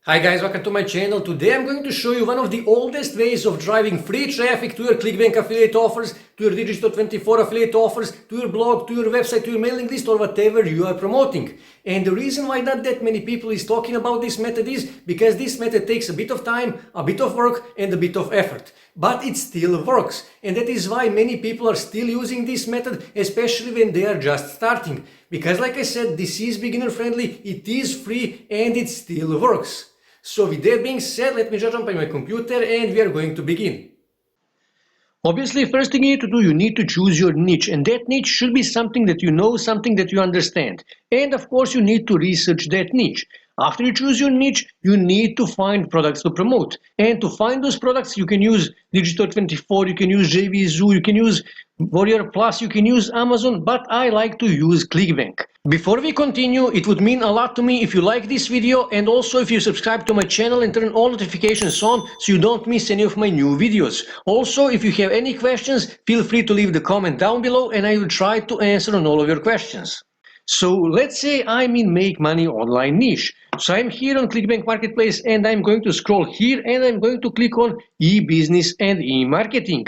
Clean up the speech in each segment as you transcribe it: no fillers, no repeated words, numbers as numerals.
Hi guys, welcome to my channel. Today I'm going to show you one of the oldest ways of driving free traffic to your ClickBank affiliate offers, to your Digital24 affiliate offers, to your blog, to your website, to your mailing list, or whatever you are promoting. And the reason why not that many people is talking about this method is because this method takes a bit of time, a bit of work, and a bit of effort. But it still works. And that is why many people are still using this method, especially when they are just starting. Because like I said, this is beginner friendly, it is free, and it still works. So with that being said, let me just jump on my computer and we are going to begin. Obviously, first thing you need to do, you need to choose your niche, and that niche should be something that you know, something that you understand. And of course, you need to research that niche. After you choose your niche, you need to find products to promote. And to find those products, you can use Digital24, you can use JVZoo, you can use Warrior Plus, you can use Amazon, but I like to use ClickBank. Before we continue, it would mean a lot to me if you like this video and also if you subscribe to my channel and turn all notifications on so you don't miss any of my new videos. Also, if you have any questions, feel free to leave the comment down below and I will try to answer on all of your questions. So let's say I'm in make money online niche. So I'm here on ClickBank Marketplace and I'm going to scroll here and I'm going to click on e-business and e-marketing.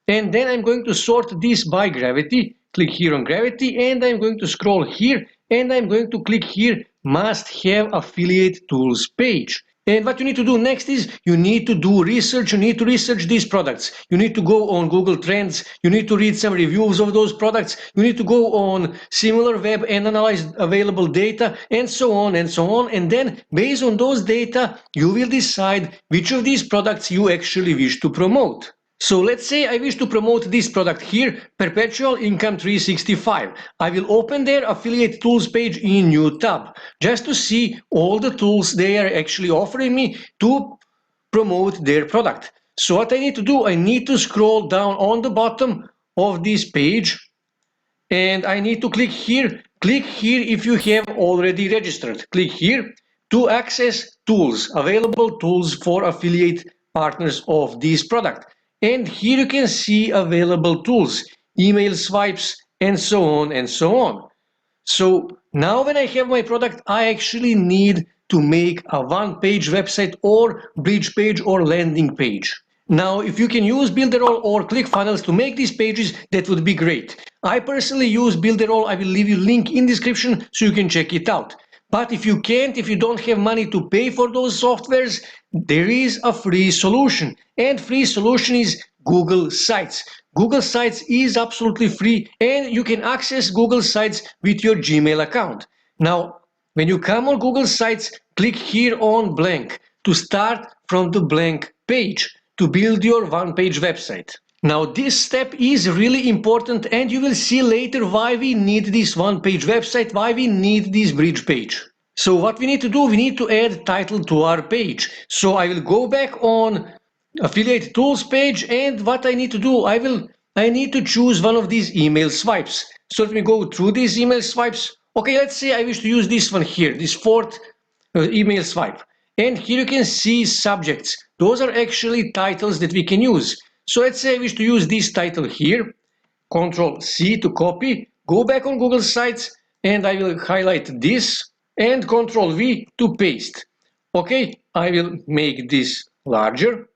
And then I'm going to sort this by gravity, click here on gravity, and I'm going to scroll here, and I'm going to click here, must have affiliate tools page. And what you need to do next is you need to do research, you need to research these products. You need to go on Google Trends, you need to read some reviews of those products, you need to go on SimilarWeb and analyze available data, and so on and so on. And then based on those data, you will decide which of these products you actually wish to promote. So let's say I wish to promote this product here, Perpetual Income 365. I will open their affiliate tools page in new tab, just to see all the tools they are actually offering me to promote their product. So what I need to do, I need to scroll down on the bottom of this page and I need to click here. Click here if you have already registered. Click here to access tools, available tools for affiliate partners of this product. And here you can see available tools, email swipes, and so on and so on. So now when I have my product, I actually need to make a one-page website or bridge page or landing page. Now, if you can use Builderall or ClickFunnels to make these pages, that would be great. I personally use Builderall. I will leave you a link in description so you can check it out. But if you can't, if you don't have money to pay for those softwares, there is a free solution. And free solution is Google Sites. Google Sites is absolutely free and you can access Google Sites with your Gmail account. Now, when you come on Google Sites, click here on blank to start from the blank page to build your one-page website. Now this step is really important and you will see later why we need this one-page website, why we need this bridge page. So what we need to do, we need to add title to our page. So I will go back on affiliate tools page and what I need to do, I need to choose one of these email swipes. So let me go through these email swipes. Okay, let's say I wish to use this one here, this fourth email swipe. And here you can see subjects. Those are actually titles that we can use. So let's say I wish to use this title here. Control C to copy. Go back on Google Sites and I will highlight this and Control V to paste. Okay, I will make this larger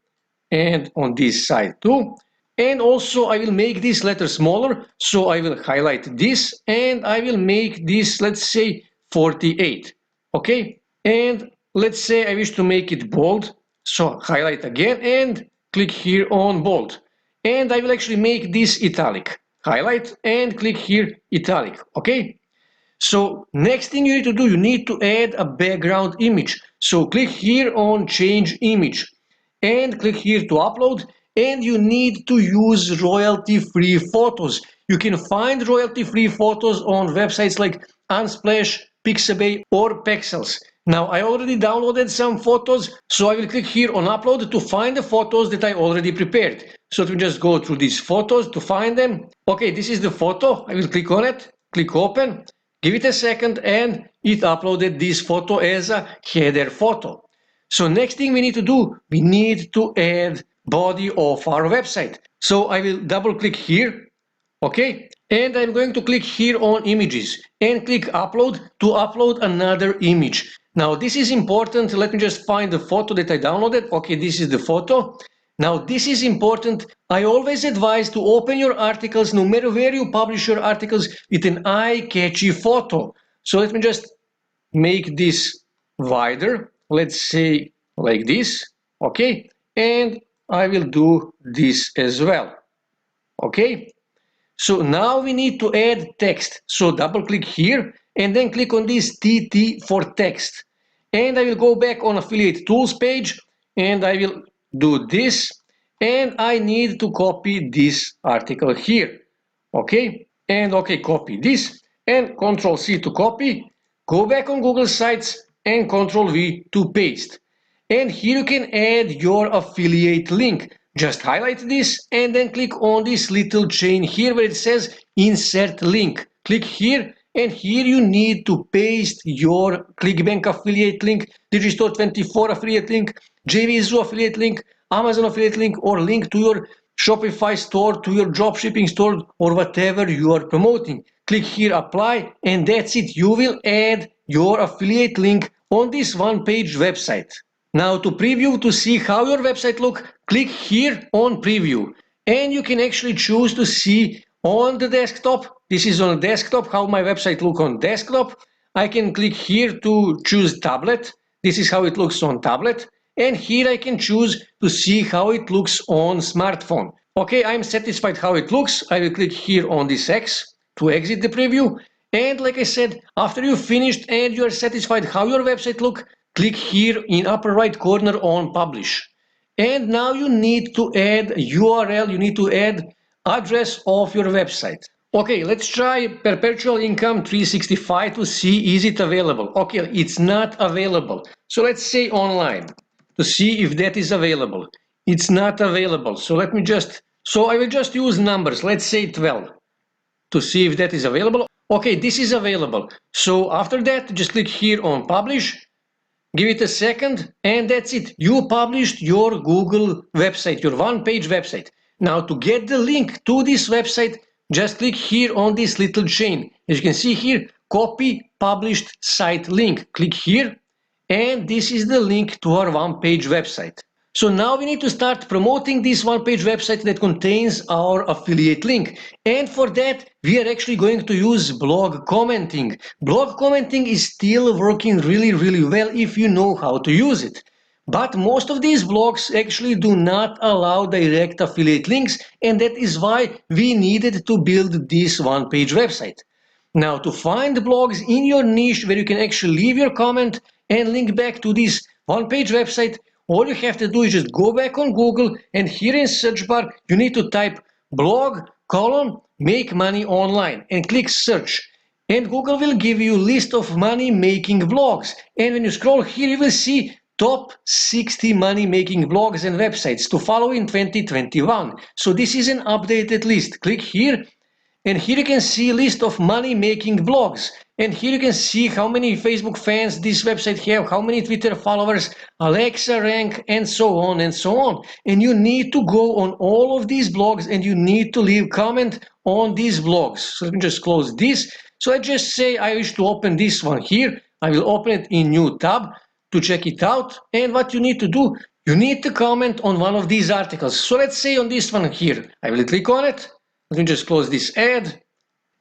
and on this side too. And also I will make this letter smaller. So I will highlight this and I will make this, let's say 48. Okay, and let's say I wish to make it bold. So highlight again and click here on bold. And I will actually make this italic. Highlight and click here italic. Okay. So next thing you need to do, you need to add a background image. So click here on change image and click here to upload, and you need to use royalty-free photos. You can find royalty-free photos on websites like Unsplash, Pixabay or Pexels. Now I already downloaded some photos, so I will click here on upload to find the photos that I already prepared. So to just go through these photos to find them. Okay, this is the photo. I will click on it, click open, give it a second, and it uploaded this photo as a header photo. So next thing we need to do, we need to add body of our website. So I will double click here, okay, and I'm going to click here on images and click upload to upload another image. Now this is important. Let me just find the photo that I downloaded. Okay, this is the photo. Now this is important. I always advise to open your articles, no matter where you publish your articles, with an eye-catchy photo. So let me just make this wider. Let's say like this. Okay, and I will do this as well. Okay, so now we need to add text. So double click here and then click on this TT for text. And I will go back on affiliate tools page and I will do this. And I need to copy this article here. Okay, and okay, copy this and Control C to copy. Go back on Google Sites and Control V to paste. And here you can add your affiliate link. Just highlight this and then click on this little chain here where it says insert link. Click here and here you need to paste your ClickBank affiliate link, Digistore24 affiliate link, JVZoo affiliate link, Amazon affiliate link, or link to your Shopify store, to your dropshipping store, or whatever you are promoting. Click here apply and that's it. You will add your affiliate link on this one-page website. Now to preview, to see how your website look, click here on preview and you can actually choose to see on the desktop. This is on desktop, how my website look on desktop. I can click here to choose tablet. This is how it looks on tablet. And here I can choose to see how it looks on smartphone. Okay, I'm satisfied how it looks. I will click here on this X to exit the preview. And like I said, after you finished and you are satisfied how your website look, click here in upper right corner on publish. And now you need to add URL, you need to add address of your website. Okay, let's try perpetual income 365 to see is it available. Okay, it's not available. So let's say online to see if that is available. It's not available. So I will just use numbers. Let's say 12 to see if that is available. Okay, this is available. So after that, just click here on publish. Give it a second and that's it. You published your Google website, your one-page website. Now to get the link to this website, just click here on this little chain. As you can see here, copy published site link. Click here and this is the link to our one-page website. So now we need to start promoting this one-page website that contains our affiliate link. And for that, we are actually going to use blog commenting. Blog commenting is still working really well if you know how to use it. But most of these blogs actually do not allow direct affiliate links, and that is why we needed to build this one-page website. Now, to find blogs in your niche where you can actually leave your comment and link back to this one-page website, all you have to do is just go back on Google and here in search bar, you need to type blog, make money online and click search. And Google will give you a list of money-making blogs. And when you scroll here, you will see top 60 money-making blogs and websites to follow in 2021. So this is an updated list. Click here. And here you can see a list of money-making blogs. And here you can see how many Facebook fans this website have, how many Twitter followers, Alexa rank, and so on and so on. And you need to go on all of these blogs and you need to leave comment on these blogs. So let me just close this. So I just say I wish to open this one here. I will open it in new tab to check it out. And what you need to do, you need to comment on one of these articles. So let's say on this one here, I will click on it. Let me just close this ad.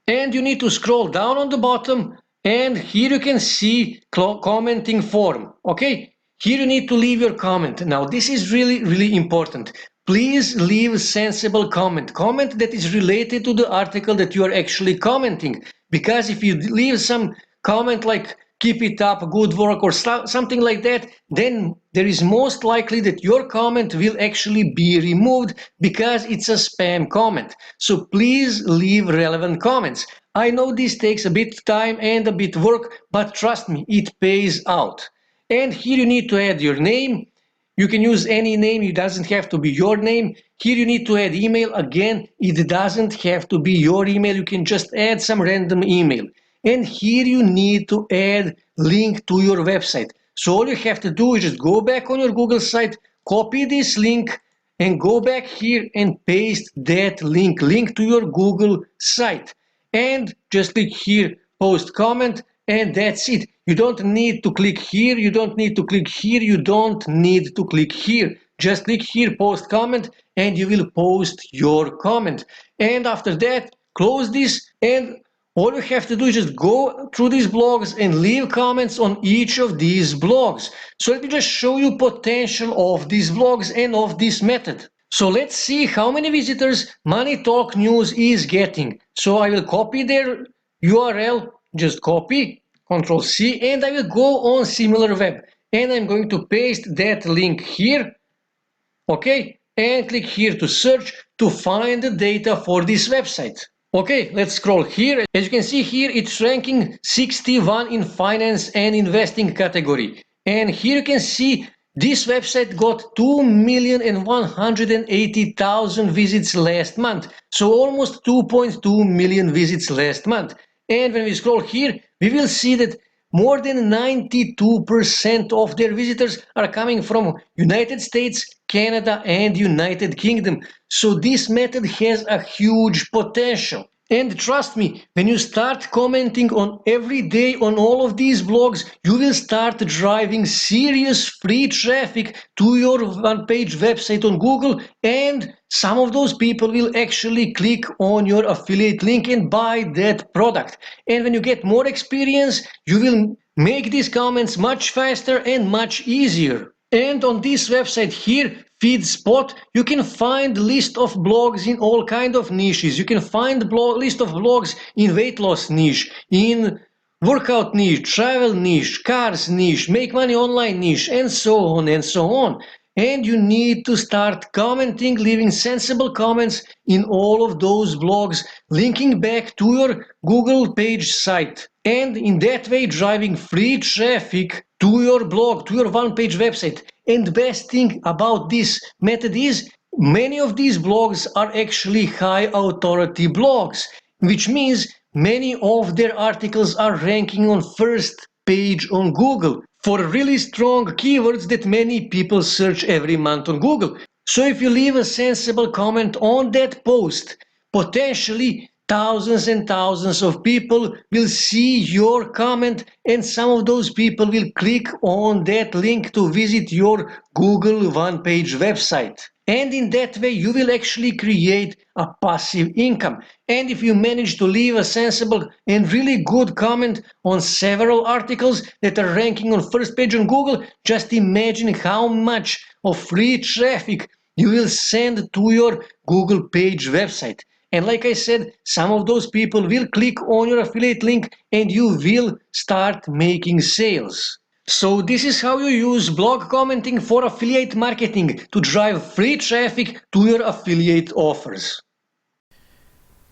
And you need to scroll down on the bottom and here you can see commenting form. Okay, here you need to leave your comment. Now this is really important. Please leave sensible comment that is related to the article that you are actually commenting, because if you leave some comment like keep it up, good work, or something like that, then there is most likely that your comment will actually be removed because it's a spam comment. So please leave relevant comments. I know this takes a bit time and a bit work, but trust me, it pays out. And here you need to add your name. You can use any name, it doesn't have to be your name. Here you need to add email. Again, it doesn't have to be your email, you can just add some random email. And here you need to add link to your website. So all you have to do is just go back on your Google site, copy this link and go back here and paste that link to your Google site. And just click here, post comment, and that's it. You don't need to click here, you don't need to click here, you don't need to click here. Just click here, post comment, and you will post your comment. And after that, close this, and all you have to do is just go through these blogs and leave comments on each of these blogs. So let me just show you potential of these blogs and of this method. So let's see how many visitors Money Talk News is getting. So I will copy their URL, just copy, Control C, and I will go on SimilarWeb. And I'm going to paste that link here, okay? And click here to search to find the data for this website. Okay, let's scroll here. As you can see here, it's ranking 61 in finance and investing category. And here you can see this website got 2,180,000 visits last month. So almost 2.2 million visits last month. And when we scroll here, we will see that more than 92% of their visitors are coming from United States, Canada, and United Kingdom. So this method has a huge potential. And trust me, when you start commenting on every day on all of these blogs, you will start driving serious free traffic to your one-page website on Google, and some of those people will actually click on your affiliate link and buy that product. And when you get more experience, you will make these comments much faster and much easier. And on this website here, FeedSpot, you can find list of blogs in all kind of niches. You can find list of blogs in weight loss niche, in workout niche, travel niche, cars niche, make money online niche, and so on and so on. And you need to start commenting, leaving sensible comments in all of those blogs, linking back to your Google page site. And in that way, driving free traffic to your blog, to your one-page website. And the best thing about this method is many of these blogs are actually high authority blogs, which means many of their articles are ranking on first page on Google for really strong keywords that many people search every month on Google. So if you leave a sensible comment on that post, potentially thousands and thousands of people will see your comment, and some of those people will click on that link to visit your Google one-page website. And in that way, you will actually create a passive income. And if you manage to leave a sensible and really good comment on several articles that are ranking on first page on Google, just imagine how much of free traffic you will send to your Google page website. And like I said, some of those people will click on your affiliate link and you will start making sales. So this is how you use blog commenting for affiliate marketing to drive free traffic to your affiliate offers.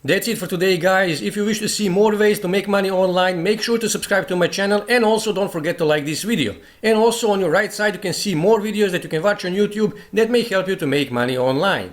That's it for today, guys. If you wish to see more ways to make money online, make sure to subscribe to my channel, and also don't forget to like this video. And also on your right side you can see more videos that you can watch on YouTube that may help you to make money online.